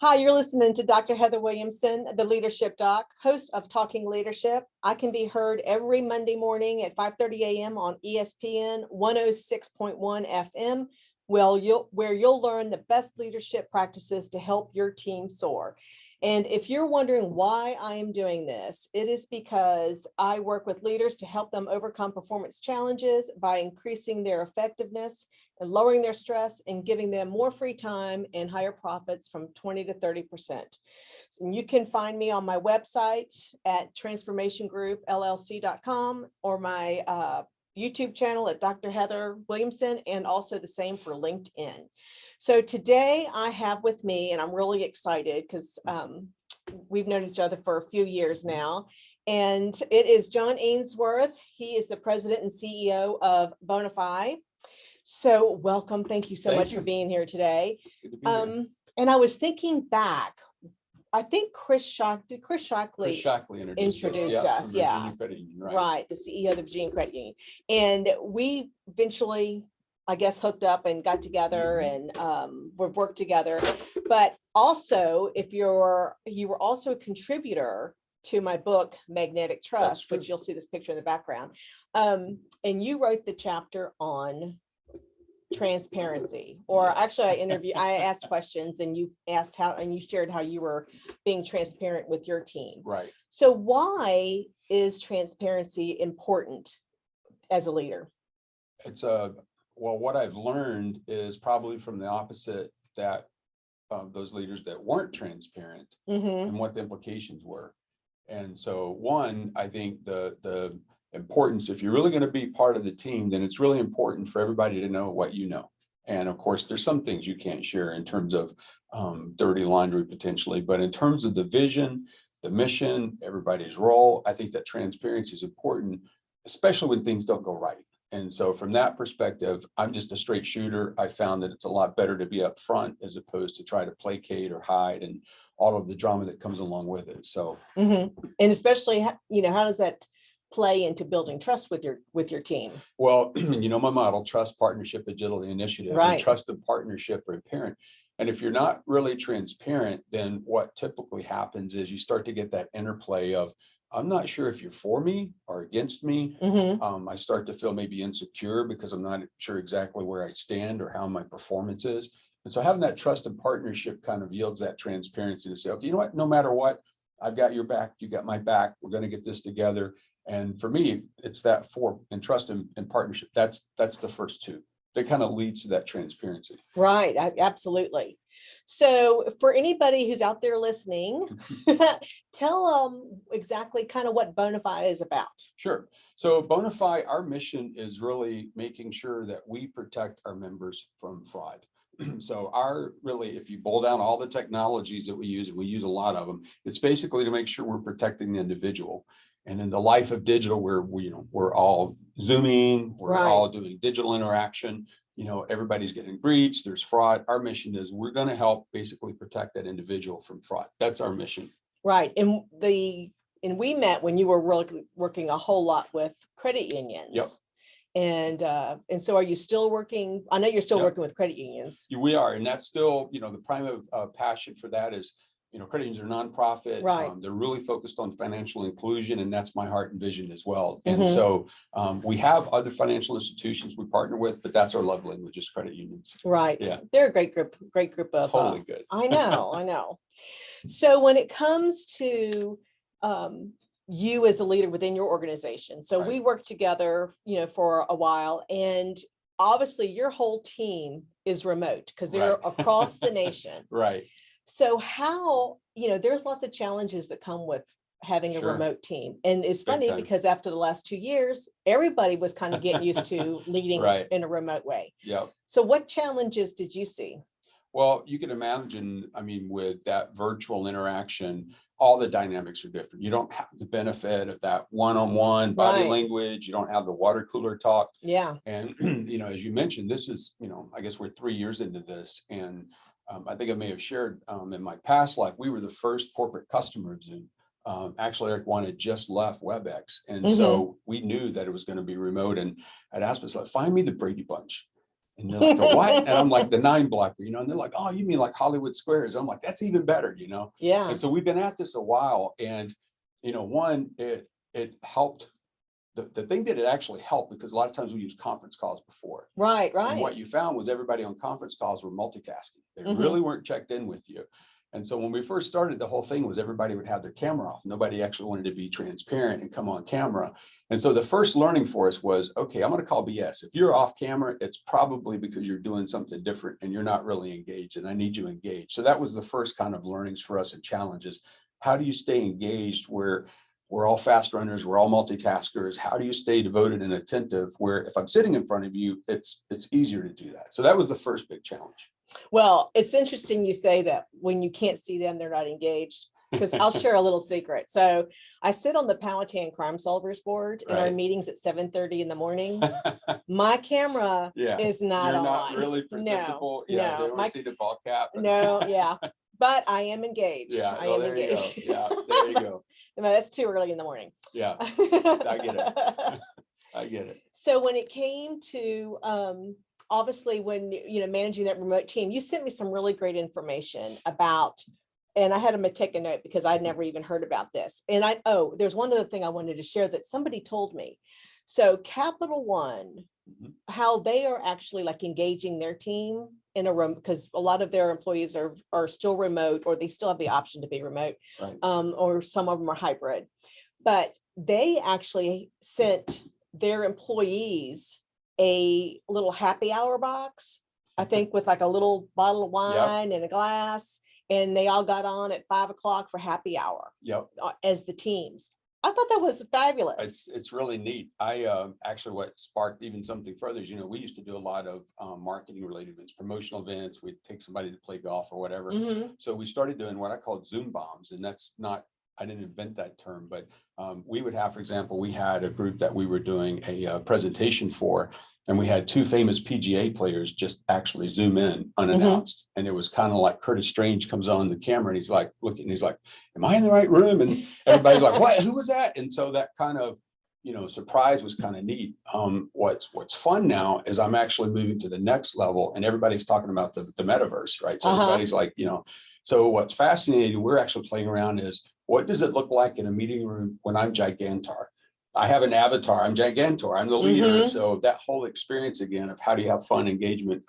Hi, you're listening to Dr. Heather Williamson, the Leadership Doc, host of Talking Leadership. I can be heard every Monday morning at 5:30 a.m. on ESPN 106.1 FM, where you'll learn the best leadership practices to help your team soar. And if you're wondering why I am doing this, it is because I work with leaders to help them overcome performance challenges by increasing their effectiveness and lowering their stress and giving them more free time and higher profits from 20 to 30%. And you can find me on my website at transformationgroupllc.com or my YouTube channel at Dr. Heather Williamson, and also the same for LinkedIn. So today I have with me, and I'm really excited because we've known each other for a few years now, and it is John Ainsworth. He is the president and CEO of Bonifii. So welcome. Thank you so much for being here today. Good to be here. And I was thinking back, I think Chris Shockley introduced us. Yeah, right. The CEO of the Virginia Credit Union. And we eventually, I guess, hooked up and got together and we've worked together. But also, you were also a contributor to my book, Magnetic Trust, which you'll see this picture in the background. And you wrote the chapter on transparency, or actually I asked questions and you asked how, and you shared how you were being transparent with your team. Right. So why is transparency important as a leader? It's well, what I've learned is probably from the opposite, that those leaders that weren't transparent and what the implications were. And so one, I think the importance, if you're really going to be part of the team, then it's really important for everybody to know what you know. And of course, there's some things you can't share in terms of dirty laundry potentially, but in terms of the vision, the mission, everybody's role, I think that transparency is important, especially when things don't go right. And so from that perspective, I'm just a straight shooter. I found that it's a lot better to be up front as opposed to try to placate or hide and all of the drama that comes along with it. So, and especially, how does that play into building trust with your team? Well, my model, trust, partnership, agility, initiative, right. And trust and partnership are apparent. And if you're not really transparent, then what typically happens is you start to get that interplay of, I'm not sure if you're for me or against me. I start to feel maybe insecure because I'm not sure exactly where I stand or how my performance is. And so having that trust and partnership kind of yields that transparency to say, okay, you know what, no matter what, I've got your back, you got my back, we're going to get this together. And for me, it's that and trust and partnership. That's the first two. That kind of leads to that transparency. Right. Absolutely. So for anybody who's out there listening, tell them exactly kind of what Bonifii is about. Sure. So Bonifii, our mission is really making sure that we protect our members from fraud. So if you boil down all the technologies that we use, and we use a lot of them, it's basically to make sure we're protecting the individual. And in the life of digital, where we're all Zooming, we're all doing digital interaction, everybody's getting breached, there's fraud. Our mission is we're going to help basically protect that individual from fraud. That's our mission. Right. And we met when you were working a whole lot with credit unions. Yep. And so are you still working? I know you're still working with credit unions. We are. And that's still, the prime of passion for that is, credit unions are nonprofit. Right. They're really focused on financial inclusion, and that's my heart and vision as well. And so we have other financial institutions we partner with, but that's our love language is credit unions. Right. Yeah. They're a great group of totally good. I know. So when it comes to you as a leader within your organization, so we worked together, for a while, and obviously your whole team is remote because they're across the nation. Right. So how, there's lots of challenges that come with having a remote team. And it's funny because after the last 2 years, everybody was kind of getting used to leading in a remote way. Yeah. So what challenges did you see? Well, you can imagine, with that virtual interaction, all the dynamics are different. You don't have the benefit of that one-on-one body language. You don't have the water cooler talk. Yeah. And, as you mentioned, this is, I guess we're 3 years into this. And I think I may have shared in my past life, we were the first corporate customer of Zoom. Actually, Eric One had just left WebEx. And so we knew that it was going to be remote. And I'd asked myself, find me the Brady Bunch. And they're like, the what? And I'm like, the 9-blocker, you know, and they're like, oh, you mean like Hollywood Squares? I'm like, that's even better, you know? Yeah. And so we've been at this a while, and, you know, one, it helped. The thing that it actually helped, because a lot of times we use conference calls before. Right. And what you found was everybody on conference calls were multitasking. They really weren't checked in with you. And so when we first started, the whole thing was everybody would have their camera off. Nobody actually wanted to be transparent and come on camera. And so the first learning for us was, okay, I'm going to call BS. If you're off camera, it's probably because you're doing something different and you're not really engaged, and I need you engaged. So that was the first kind of learnings for us and challenges. How do you stay engaged where we're all fast runners, we're all multitaskers? How do you stay devoted and attentive where if I'm sitting in front of you, it's easier to do that? So that was the first big challenge. Well, it's interesting you say that when you can't see them, they're not engaged, because I'll share a little secret. So I sit on the Powhatan Crime Solvers board in our meetings at 7:30 in the morning. My camera is not You're on. Not really presentable. No, Yeah, they want to see the ball cap. No, yeah. But I am engaged. Yeah, I am engaged. Yeah, there you go. No, that's too early in the morning. Yeah, I get it. I get it. So when it came to obviously when you know managing that remote team, you sent me some really great information about, and I had to take a note because I'd never even heard about this. And there's one other thing I wanted to share that somebody told me. So Capital One, how they are actually like engaging their team in a room, because a lot of their employees are still remote, or they still have the option to be remote, or some of them are hybrid. But they actually sent their employees a little happy hour box, I think, with like a little bottle of wine and a glass, and they all got on at 5 o'clock for happy hour as the teams. I thought that was fabulous. It's really neat. I actually, what sparked even something further is, you know, we used to do a lot of marketing related events, promotional events. We'd take somebody to play golf or whatever. So we started doing what I called Zoom bombs, and that's not, I didn't invent that term, but we would have, for example, we had a group that we were doing a presentation for, and we had 2 famous PGA players just actually Zoom in unannounced. And it was kind of like Curtis Strange comes on the camera and he's like looking, and he's like, am I in the right room? And everybody's like, what, who was that? And so that kind of, you know, surprise was kind of neat. What's fun now is I'm actually moving to the next level, and everybody's talking about the metaverse, right? So everybody's like, you know, so what's fascinating, we're actually playing around is, what does it look like in a meeting room when I'm Gigantor? I have an avatar, I'm Gigantor, I'm the leader. So that whole experience again of how do you have fun, engagement,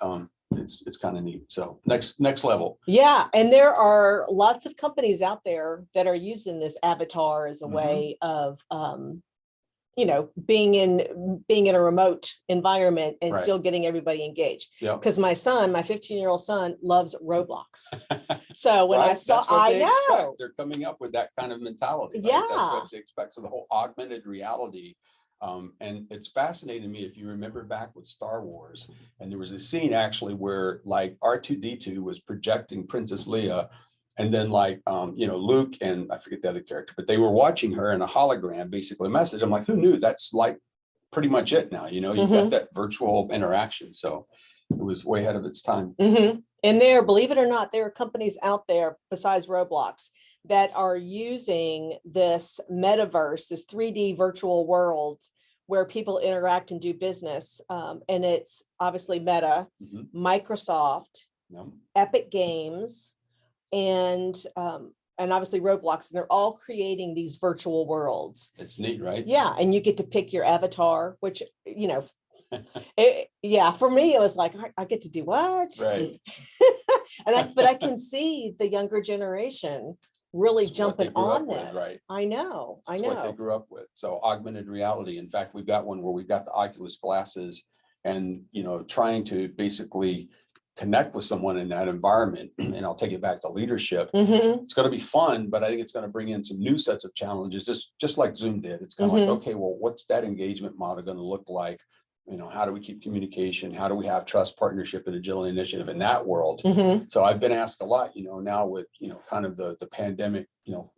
it's kind of neat. So next level. Yeah. And there are lots of companies out there that are using this avatar as a way of, you know, being in a remote environment and still getting everybody engaged. Because my 15-year-old son loves Roblox. So when I saw, I know they're coming up with that kind of mentality. Right? That's what they expect. So the whole augmented reality. And it's fascinating to me, if you remember back with Star Wars, and there was a scene actually where like R2-D2 was projecting Princess Leia, and then like, you know, Luke and I forget the other character, but they were watching her in a hologram, basically a message. I'm like, who knew? That's like pretty much it now, you know, you've got that virtual interaction. So it was way ahead of its time. And there, believe it or not, there are companies out there besides Roblox that are using this metaverse, this 3D virtual worlds where people interact and do business. And it's obviously Meta, Microsoft, Epic Games, and obviously Roblox, and they're all creating these virtual worlds. It's neat, right? Yeah, and you get to pick your avatar, which, you know, for me, it was like, I get to do what? Right. But I can see the younger generation really jumping on this. Right. I know. What they grew up with. So augmented reality. In fact, we've got one where we've got the Oculus glasses, and, you know, trying to basically connect with someone in that environment. And I'll take it back to leadership. It's going to be fun, but I think it's going to bring in some new sets of challenges, just like Zoom did. It's kind of like, okay, well, what's that engagement model going to look like? You know, how do we keep communication? How do we have trust, partnership, and agility initiative in that world? So I've been asked a lot, you know, now with, you know, kind of the pandemic, you know,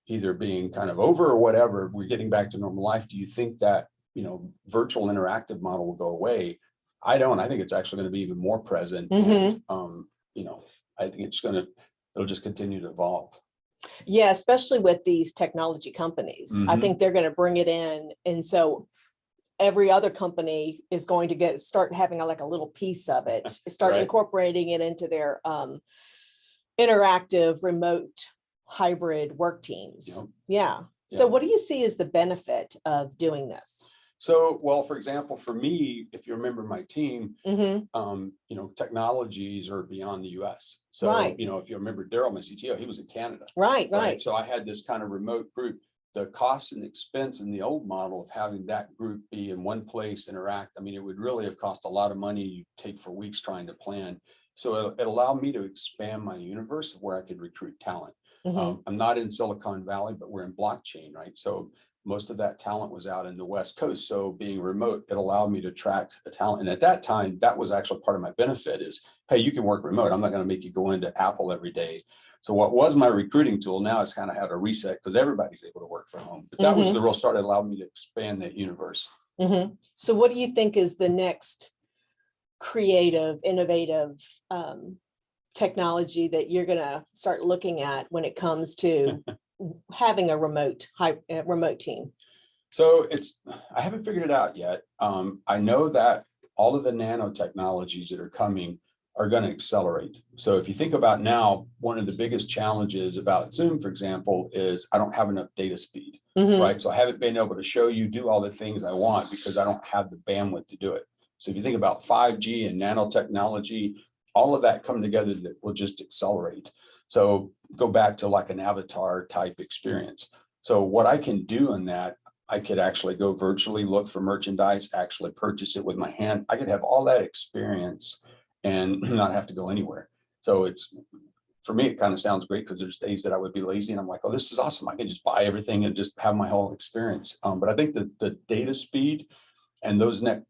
either being kind of over or whatever, we're getting back to normal life. Do you think that, you know, virtual interactive model will go away? I don't. I think it's actually going to be even more present. And, you know, I think it'll just continue to evolve. Yeah, especially with these technology companies. I think they're going to bring it in. And so every other company is going to start having like a little piece of it, start Right. incorporating it into their interactive remote hybrid work teams. Yep. Yeah. So Yep. what do you see as the benefit of doing this? So, well, for example, for me, if you remember my team, Mm-hmm. technologies are beyond the US. So, Right. if you remember Daryl, my CTO, he was in Canada. Right. So I had this kind of remote group. The cost and expense in the old model of having that group be in one place, interact, I mean, it would really have cost a lot of money. You take for weeks trying to plan. So it allowed me to expand my universe of where I could recruit talent. Mm-hmm. I'm not in Silicon Valley, but we're in blockchain, right? So most of that talent was out in the West Coast. So being remote, it allowed me to attract the talent. And at that time, that was actually part of my benefit is, hey, you can work remote. I'm not going to make you go into Apple every day. So what was my recruiting tool now is kind of had a reset because everybody's able to work from home. But that was the real start that allowed me to expand that universe. Mm-hmm. So what do you think is the next creative, innovative technology that you're going to start looking at when it comes to having a remote team? So I haven't figured it out yet. I know that all of the nanotechnologies that are coming are going to accelerate. So if you think about now, one of the biggest challenges about Zoom, for example, is I don't have enough data speed, right? So I haven't been able to show you, do all the things I want because I don't have the bandwidth to do it. So if you think about 5G and nanotechnology, all of that come together that will just accelerate. So go back to like an avatar type experience. So what I can do in that, I could actually go virtually look for merchandise, actually purchase it with my hand. I could have all that experience and not have to go anywhere. So for me, it kind of sounds great because there's days that I would be lazy and I'm like, oh, this is awesome. I can just buy everything and just have my whole experience. But I think the data speed and those next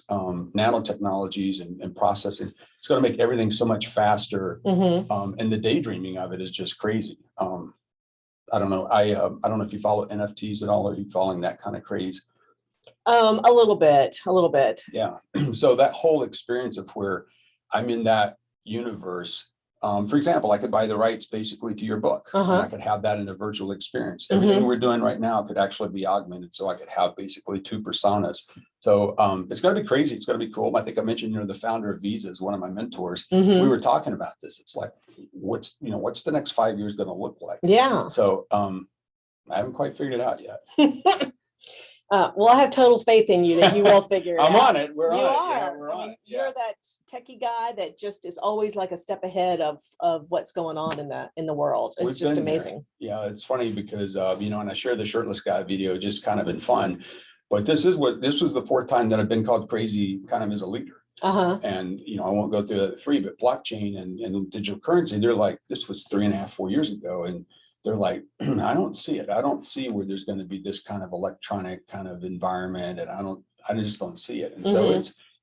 nanotechnologies and processing, it's going to make everything so much faster. And the daydreaming of it is just crazy. I don't know. I don't know if you follow NFTs at all. Or are you following that kind of craze? A little bit. Yeah. So that whole experience of where I'm in that universe, for example, I could buy the rights basically to your book and I could have that in a virtual experience. Everything we're doing right now could actually be augmented. So I could have basically two personas. So it's going to be crazy. It's going to be cool. I think I mentioned, the founder of Visa is one of my mentors. We were talking about this. It's like, what's the next 5 years going to look like? Yeah. So I haven't quite figured it out yet. Well, I have total faith in you that you will figure it out. I'm on it. We're you on are. it. We're on it. You're that techie guy that just is always like a step ahead of what's going on in the world. It's just amazing. Yeah, it's funny because and I share the shirtless guy video just kind of in fun, but this was the fourth time that I've been called crazy kind of as a leader. And I won't go through the three, but blockchain and digital currency, they're like, this was 3.5, 4 years ago, and they're like, I don't see it. I don't see where there's going to be this kind of electronic kind of environment, and I just don't see it. And so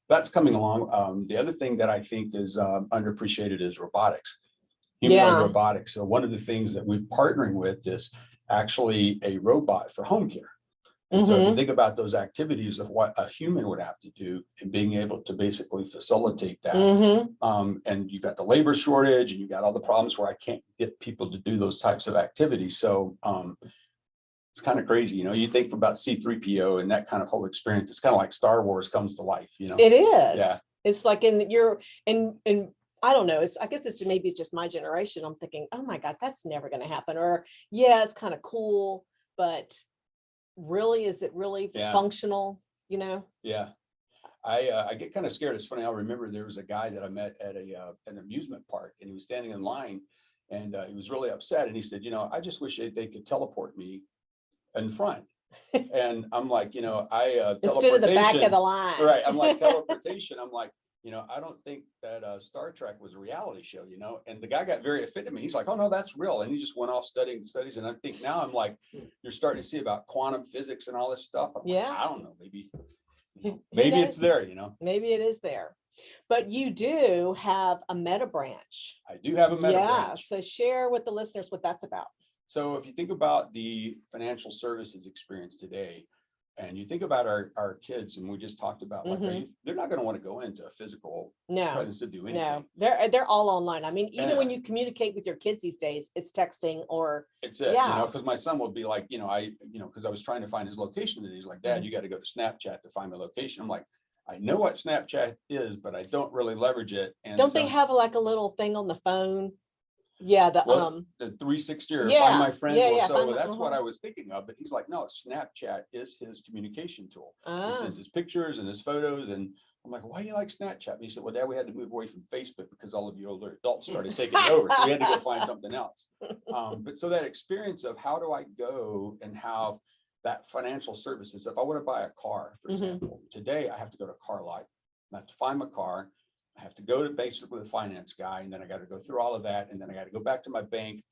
that's coming along. The other thing that I think is underappreciated is robotics, humanoid robotics. So one of the things that we're partnering with is actually a robot for home care. And so if you think about those activities of what a human would have to do and being able to basically facilitate that, and you got the labor shortage and you got all the problems where I can't get people to do those types of activities. So it's kind of crazy, you think about C-3PO and that kind of whole experience. It's kind of like Star Wars comes to life, It is. Yeah. It's like in I don't know. I guess maybe it's just my generation. I'm thinking, oh my God, that's never going to happen. Or yeah, it's kind of cool, but really, is it really functional? Yeah. I get kind of scared. It's funny. I remember there was a guy that I met at an amusement park, and he was standing in line, and he was really upset. And he said, I just wish they could teleport me in front. And I'm like, instead of the back of the line, right? I'm like, teleportation. I'm like, I don't think that Star Trek was a reality show, and the guy got very offended me. He's like, oh no, that's real. And he just went off studying studies. And I think now I'm like, you're starting to see about quantum physics and all this stuff. I'm like, I don't know, maybe it's there, Maybe it is there. But you do have a meta branch. I do have a meta branch. So share with the listeners what that's about. So if you think about the financial services experience today, And you think about our kids, and we just talked about like, they're not going to want to go into a physical presence to do anything. No, they're all online. I mean, even when you communicate with your kids these days, it's texting or it's it, you know, because my son will be like, because I was trying to find his location, and he's like, Dad, you got to go to Snapchat to find my location. I'm like, I know what Snapchat is, but I don't really leverage it. And don't they have like a little thing on the phone? Yeah, the 360 or Find My Friends. So that's what I was thinking of. But he's like, no, Snapchat is his communication tool. He sends his pictures and his photos. And I'm like, why do you like Snapchat? And he said, well, Dad, we had to move away from Facebook because all of you older adults started taking it over. So we had to go find something else. But so that experience of how do I go and have that financial services, if I want to buy a car, for example, today I have to go to a car lot. I have to find my car. I have to go to basically the finance guy, and then I got to go through all of that, and then I got to go back to my bank.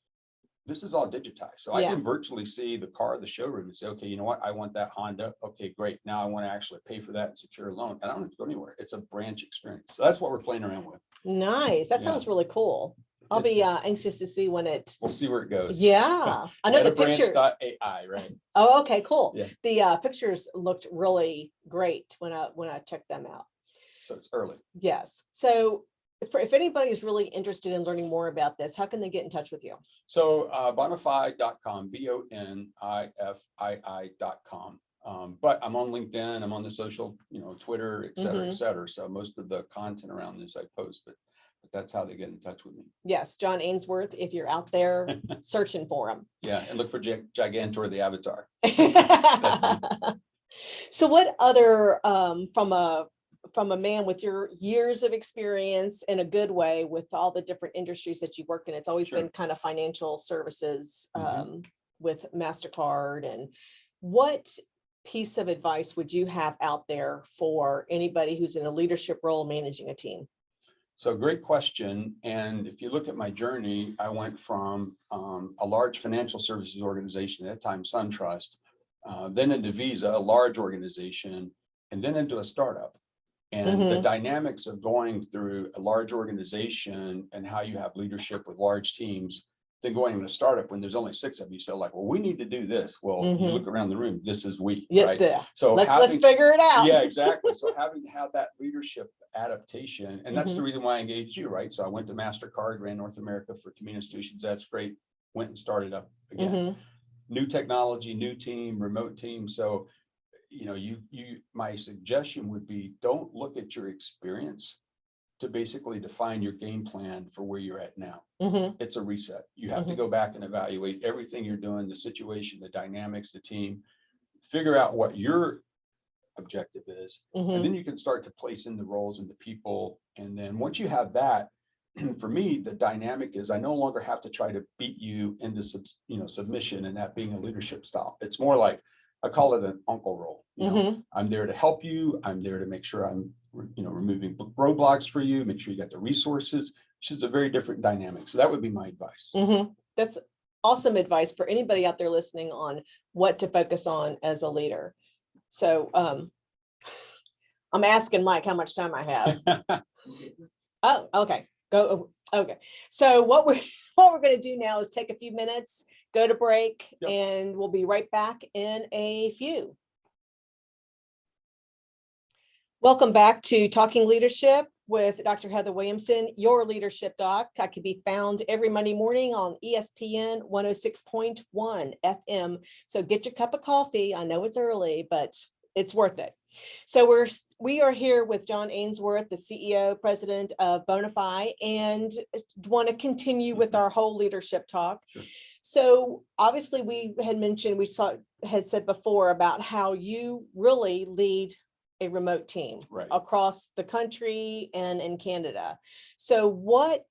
This is all digitized. So I can virtually see the car at the showroom and say, okay, you know what? I want that Honda. Okay, great. Now I want to actually pay for that and secure a loan. And I don't have to go anywywhere. It's a branch experience. So that's what we're playing around with. Nice. That sounds really cool. I'll be anxious to see when we'll see where it goes. Yeah. I know the pictures. AI, right? Oh, okay, cool. Yeah. The pictures looked really great when I checked them out. So it's early. Yes. So if anybody is really interested in learning more about this, how can they get in touch with you? So bonifii.com, bonifii.com. But I'm on LinkedIn, I'm on the social, Twitter, et cetera, et cetera. So most of the content around this I post, but that's how they get in touch with me. Yes, John Ainsworth, if you're out there searching for him. Yeah, and look for Gigantor the Avatar. So what other, from a man with your years of experience in a good way with all the different industries that you work in, it's always been kind of financial services with MasterCard. And what piece of advice would you have out there for anybody who's in a leadership role managing a team? So great question. And if you look at my journey, I went from a large financial services organization at that time, SunTrust, then into Visa, a large organization, and then into a startup. And the dynamics of going through a large organization and how you have leadership with large teams, then going into a startup when there's only 6 of you. So like, well, we need to do this. Well, you look around the room, this is we, right? So let's figure it out. Yeah, exactly. So having to have that leadership adaptation, and that's the reason why I engaged you, right? So I went to MasterCard, ran North America for Camino Institutions. That's great. Went and started up again. New technology, new team, remote team. So my suggestion would be, don't look at your experience to basically define your game plan for where you're at now. It's a reset. You have to go back and evaluate everything you're doing, the situation, the dynamics, the team, figure out what your objective is, and then you can start to place in the roles and the people. And then once you have that, for me, the dynamic is I no longer have to try to beat you into submission, and that being a leadership style. It's more like, I call it an uncle role. I'm there to help you. I'm there to make sure I'm, removing roadblocks for you, make sure you got the resources, which is a very different dynamic. So that would be my advice. That's awesome advice for anybody out there listening on what to focus on as a leader. So I'm asking Mike how much time I have. Oh, okay. Go. Okay. So what we're going to do now is take a few minutes, go to break, and we'll be right back in a few. Welcome back to Talking Leadership with Dr. Heather Williamson, your leadership doc. I can be found every Monday morning on ESPN 106.1 FM. So get your cup of coffee. I know it's early, but it's worth it. So we are here with John Ainsworth, the CEO, president of Bonifii, and want to continue with our whole leadership talk. Sure. So obviously we had said before about how you really lead a remote team across the country and in Canada. So what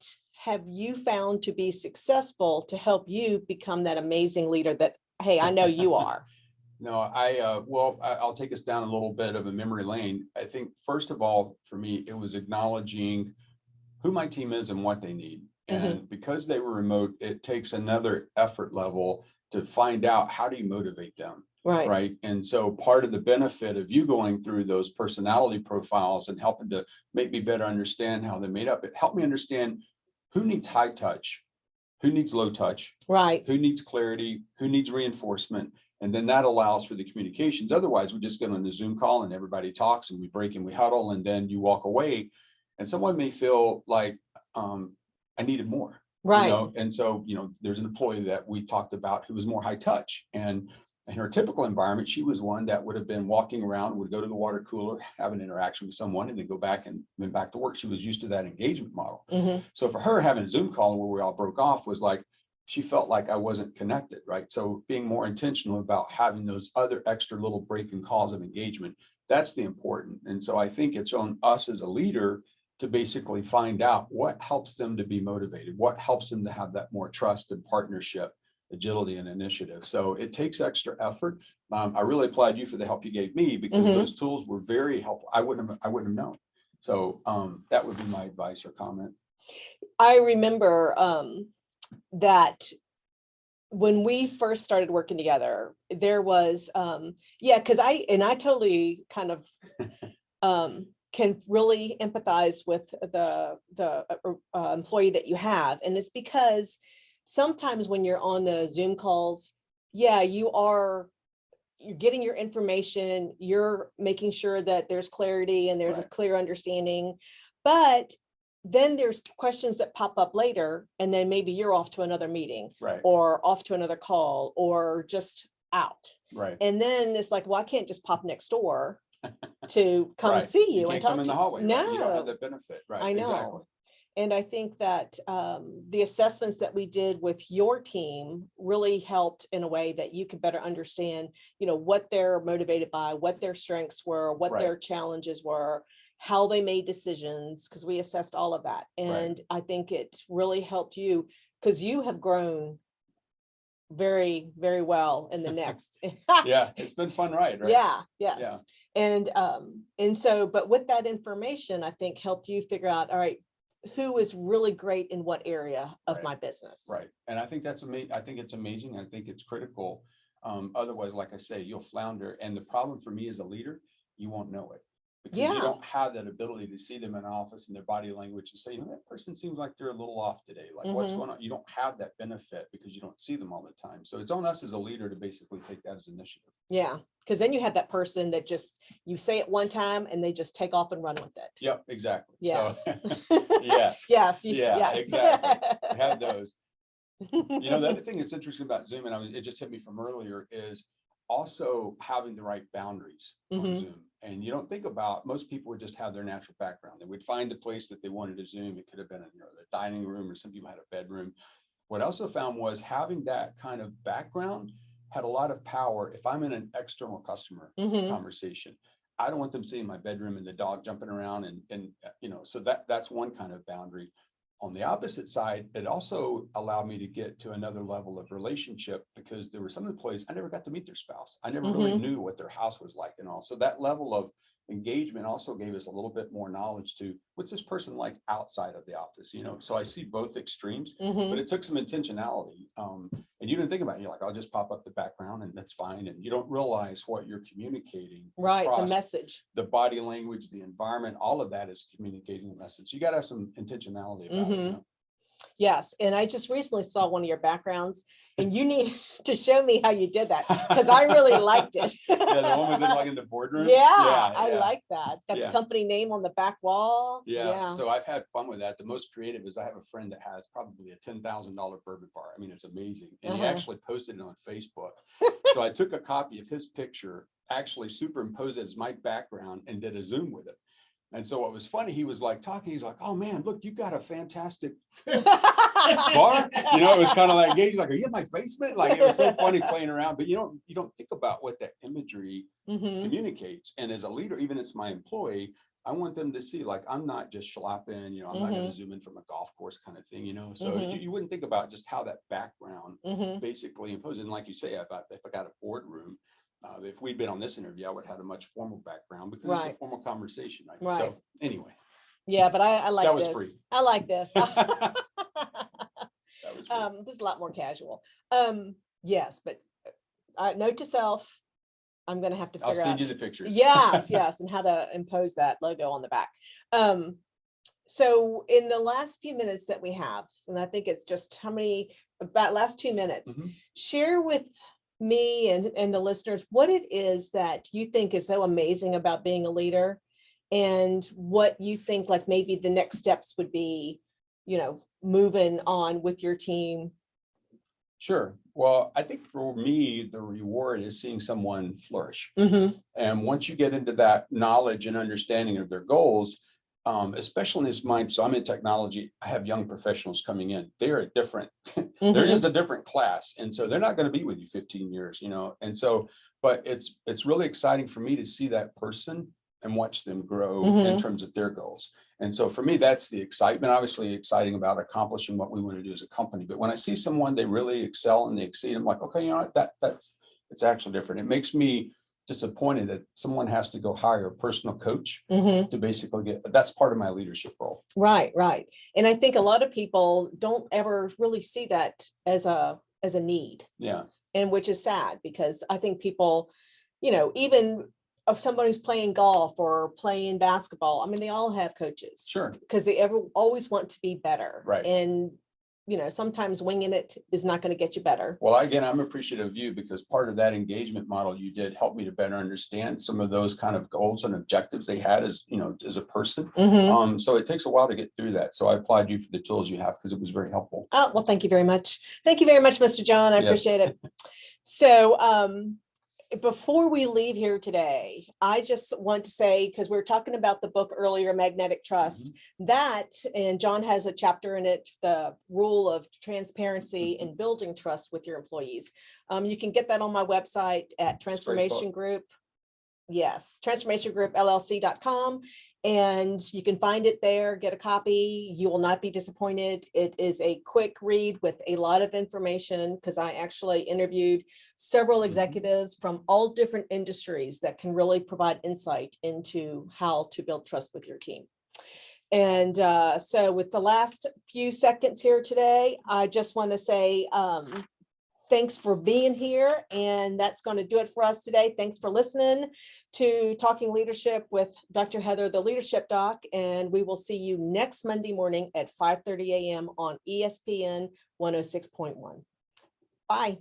have you found to be successful to help you become that amazing leader that, hey, I know you are? No, I'll take us down a little bit of a memory lane. I think, first of all, for me, it was acknowledging who my team is and what they need. And because they were remote, it takes another effort level to find out, how do you motivate them? Right. And so part of the benefit of you going through those personality profiles and helping to make me better understand how they're made up, it helped me understand who needs high touch, who needs low touch, right? Who needs clarity, who needs reinforcement. And then that allows for the communications. Otherwise, we just get on the Zoom call and everybody talks and we break and we huddle, and then you walk away and someone may feel like, I needed more. Right. You know? And so, there's an employee that we talked about who was more high touch, and in her typical environment, she was one that would have been walking around, would go to the water cooler, have an interaction with someone, and then go back and went back to work. She was used to that engagement model. So for her, having a Zoom call where we all broke off was like, she felt like I wasn't connected, right? So being more intentional about having those other extra little break-in calls of engagement, that's the important. And so I think it's on us as a leader to basically find out what helps them to be motivated, what helps them to have that more trust and partnership, agility and initiative. So it takes extra effort. I really applaud you for the help you gave me, because those tools were very helpful. I wouldn't have known. So that would be my advice or comment. I remember that when we first started working together, there was, because I totally kind of can really empathize with the employee that you have. And it's because sometimes when you're on the Zoom calls, you're getting your information, you're making sure that there's clarity and there's a clear understanding, but then there's questions that pop up later, and then maybe you're off to another meeting, or off to another call, or just out. And then it's like, well, I can't just pop next door to come see you and talk to you. Hallway, no, you don't have that benefit. I know. Exactly. And I think that the assessments that we did with your team really helped in a way that you could better understand, what they're motivated by, what their strengths were, what their challenges were, how they made decisions, because we assessed all of that. And I think it really helped you, because you have grown very, very well in the next. Yeah, it's been fun ride, right? Yeah, yes. Yeah. And so, but with that information, I think helped you figure out, all right, who is really great in what area of my business. Right. And I think that's amazing. I think it's amazing. I think it's critical. Otherwise, like I say, you'll flounder. And the problem for me as a leader, you won't know it. Because you don't have that ability to see them in office and their body language and say, that person seems like they're a little off today. Like, what's going on? You don't have that benefit because you don't see them all the time. So it's on us as a leader to basically take that as initiative. Yeah, because then you have that person that just, you say it one time and they just take off and run with it. Yep, exactly. Yes. So, yes. Yes. Yeah, exactly. I have those. The other thing that's interesting about Zoom, and it just hit me from earlier, is also having the right boundaries on Zoom. And you don't think about, most people would just have their natural background. They would find a place that they wanted to Zoom. It could have been in their dining room, or some people had a bedroom. What I also found was having that kind of background had a lot of power. If I'm in an external customer conversation, I don't want them seeing my bedroom and the dog jumping around, and so that's one kind of boundary. On the opposite side, it also allowed me to get to another level of relationship, because there were some employees I never got to meet their spouse. I never really knew what their house was like and all. So that level of engagement also gave us a little bit more knowledge to what's this person like outside of the office, So I see both extremes, but it took some intentionality. And you didn't think about it. You're like, I'll just pop up the background and that's fine. And you don't realize what you're communicating. Right, the message. The body language, the environment, all of that is communicating the message. So you got to have some intentionality about it. Yes. And I just recently saw one of your backgrounds, and you need to show me how you did that, because I really liked it. Yeah, the one was in the boardroom. Yeah, I like that. It's got the company name on the back wall. Yeah. So I've had fun with that. The most creative is I have a friend that has probably a $10,000 bourbon bar. I mean, it's amazing. And he actually posted it on Facebook. So I took a copy of his picture, actually superimposed it as my background, and did a Zoom with it. And so what was funny, he was like talking, he's like, oh man, look, you got a fantastic bar. It was kind of like, he's like, are you in my basement? Like, it was so funny playing around, but you don't think about what that imagery communicates. And as a leader, even as my employee, I want them to see, like, I'm not just schlapping, I'm not going to zoom in from a golf course kind of thing, So you wouldn't think about just how that background basically imposed. And like you say, if I got a boardroom, if we'd been on this interview, I would have had a much formal background, because it's a formal conversation. Right? So anyway. Yeah, but I like this. That was free. I like this. That was free. This is a lot more casual. Yes, but note to self, I'm going to have to figure out. I'll send you the pictures. Yes, and how to impose that logo on the back. So in the last few minutes that we have, and I think it's just about last 2 minutes, share with me and the listeners what it is that you think is so amazing about being a leader, and what you think like maybe the next steps would be, moving on with your team? Sure. Well, I think for me, the reward is seeing someone flourish. And once you get into that knowledge and understanding of their goals, especially in this mind, so I'm in technology, I have young professionals coming in. They're a different, they're just a different class. And so they're not going to be with you 15 years, And so, but it's really exciting for me to see that person and watch them grow in terms of their goals. And so for me, that's the excitement. Obviously exciting about accomplishing what we want to do as a company. But when I see someone, they really excel and they exceed, I'm like, okay, that's it's actually different. It makes me disappointed that someone has to go hire a personal coach to basically that's part of my leadership role. Right. And I think a lot of people don't ever really see that as a need. Yeah. And which is sad, because I think people, even if somebody's playing golf or playing basketball, I mean, they all have coaches. Sure. Because they always want to be better. Right. And, sometimes winging it is not going to get you better. Well, again, I'm appreciative of you, because part of that engagement model you did help me to better understand some of those kind of goals and objectives they had as, as a person. So it takes a while to get through that. So I applaud you for the tools you have, because it was very helpful. Oh, well, thank you very much. Thank you very much, Mr. John. I appreciate it. So, before we leave here today, I just want to say, because we were talking about the book earlier, Magnetic Trust, that, and John has a chapter in it, the rule of transparency and building trust with your employees. You can get that on my website at Transformation Group. Yes, transformationgroup.llc.com. And you can find it there, get a copy. You will not be disappointed. It is a quick read with a lot of information, because I actually interviewed several executives from all different industries that can really provide insight into how to build trust with your team. And so with the last few seconds here today, I just want to say thanks for being here. And that's going to do it for us today. Thanks for listening to Talking Leadership with Dr. Heather, the Leadership Doc. And we will see you next Monday morning at 5:30 a.m. on ESPN 106.1. Bye.